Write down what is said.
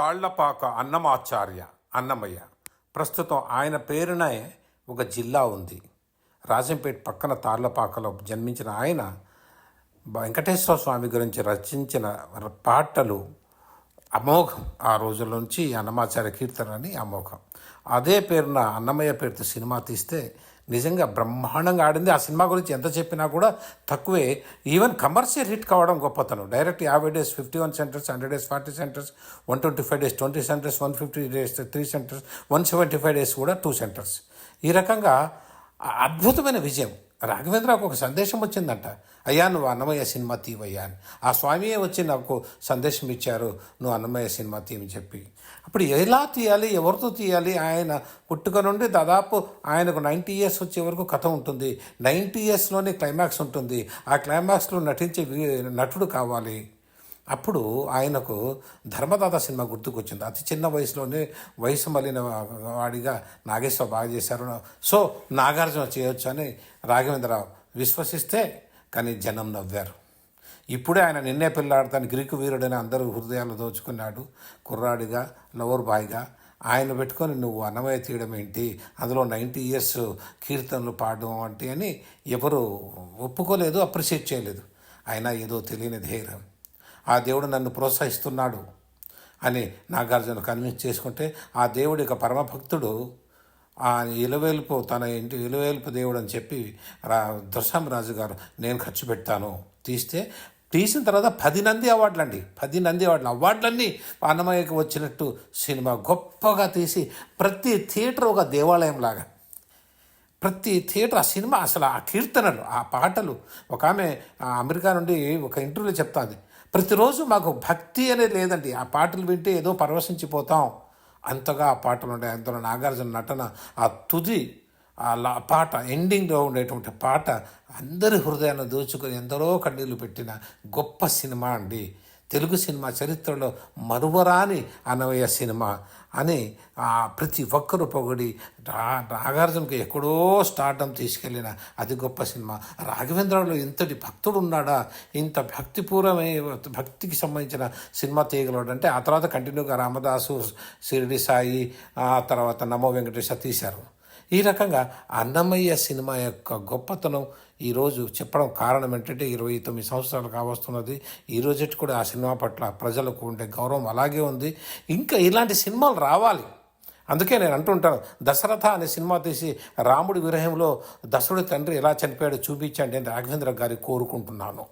తాళ్లపాక అన్నమాచార్య అన్నమయ్య. ప్రస్తుతం ఆయన పేరునే ఒక జిల్లా ఉంది. రాజంపేట పక్కన తాళ్లపాకలో జన్మించిన ఆయన వెంకటేశ్వర స్వామి గురించి రచించిన పాటలు అమోఘం. ఆ రోజుల నుంచి అన్నమాచార్య కీర్తన అని అమోఘం. అదే పేరున అన్నమయ్య పేరుతో సినిమా తీస్తే నిజంగా బ్రహ్మాండంగా ఆడింది. ఆ సినిమా గురించి ఎంత చెప్పినా కూడా తక్కువే. ఈవెన్ కమర్షియల్ హిట్ కావడం గొప్పతనం. Direct 50 days 51 centres, 100 days 40 centres, 125 days 20 centres, 150 days 3 centres, 175 days కూడా 2 సెంటర్స్. ఈ రకంగా అద్భుతమైన విజయం. రాఘవేంద్రకు ఒక సందేశం వచ్చిందంట, అయ్యా నువ్వు అన్నమయ్య సినిమా తీవయ్యా అని. ఆ స్వామియే వచ్చి నాకు సందేశం ఇచ్చారు, నువ్వు అన్నమయ్య సినిమా తీయని చెప్పి. అప్పుడు ఎలా తీయాలి, ఎవరితో తీయాలి? ఆయన పుట్టుక నుండి దాదాపు ఆయనకు 90 ఇయర్స్ వచ్చే వరకు కథ ఉంటుంది. 90 ఇయర్స్లోనే క్లైమాక్స్ ఉంటుంది. ఆ క్లైమాక్స్లో నటించే నటుడు కావాలి. అప్పుడు ఆయనకు ధర్మదాత సినిమా గుర్తుకొచ్చింది. అతి చిన్న వయసులోనే వయసు మళ్ళిన వాడిగా నాగేశ్వర బాగా చేశారు, సో నాగార్జున చేయొచ్చు అని రాఘవేంద్రరావు విశ్వసిస్తే, కానీ జనం నవ్వారు. ఇప్పుడే ఆయన నిన్నే పిల్లాడతాను గ్రీకు వీరుడని అందరూ హృదయాలు దోచుకున్నాడు. కుర్రాడిగా, లవర్ బాయ్గా ఆయన పెట్టుకొని నువ్వు అన్నమయ్య తీయడం ఏంటి, అందులో 90 ఇయర్స్ కీర్తనలు పాడడం అంటే అని ఎవరు ఒప్పుకోలేదు, అప్రిషియేట్ చేయలేదు. అయినా ఏదో తెలియని ధైర్యం, ఆ దేవుడు నన్ను ప్రోత్సహిస్తున్నాడు అని నాగార్జున కన్విన్స్ చేసుకుంటే, ఆ దేవుడి యొక్క పరమభక్తుడు ఆ ఇలవేల్పు తన ఇంటి ఇలవేల్పు దేవుడు అని చెప్పి దొరసామరాజు గారు నేను ఖర్చు పెడతాను తీసిన తర్వాత 10 నంది అవార్డులు అండి, 10 నంది అవార్డులన్నీ అన్నమయ్యకి వచ్చినట్టు సినిమా గొప్పగా తీసి ప్రతి థియేటర్ ఒక దేవాలయం లాగా, ప్రతి థియేటర్ ఆ సినిమా అసలు ఆ కీర్తనలు ఆ పాటలు. ఒక ఆమె అమెరికా నుండి ఒక ఇంటర్వ్యూలో చెప్తాంది, ప్రతిరోజు మాకు భక్తి అనేది లేదండి, ఆ పాటలు వింటే ఏదో పరవశించిపోతాం, అంతగా ఆ పాటలు ఉంటాయి. అందులో నాగార్జున నటన, ఆ తుది ఆ పాట ఎండింగ్లో ఉండేటువంటి పాట అందరి హృదయాన్ని దోచుకొని ఎందరో కన్నీళ్ళు పెట్టిన గొప్ప సినిమా అండి. తెలుగు సినిమా చరిత్రలో మరువరాని అన్నమయ్య సినిమా అని ప్రతి ఒక్కరు పొగిడి నాగార్జునకి ఎక్కడో స్టార్డం తీసుకెళ్ళిన అతి గొప్ప సినిమా. రాఘవేంద్రలో ఇంతటి భక్తుడు ఉన్నాడా, ఇంత భక్తికి సంబంధించిన సినిమా తీయగలడు అంటే, ఆ తర్వాత కంటిన్యూగా రామదాసు, షిరిడి సాయి, ఆ తర్వాత నమో వెంకటేశ తీశారు. ఈ రకంగా అన్నమయ్య సినిమా యొక్క గొప్పతనం ఈరోజు చెప్పడం కారణం ఏంటంటే, 29 సంవత్సరాలు కావస్తున్నది. ఈ రోజు కూడా ఆ సినిమా పట్ల ప్రజలకు ఉండే గౌరవం అలాగే ఉంది. ఇంకా ఇలాంటి సినిమాలు రావాలి. అందుకే నేను అంటుంటాను, దశరథ అనే సినిమా తీసి రాముడి విరహంలో దశరథుడి తండ్రి ఎలా చనిపోయాడో చూపించండి అని రాఘవేంద్ర గారి కోరుకుంటున్నాను.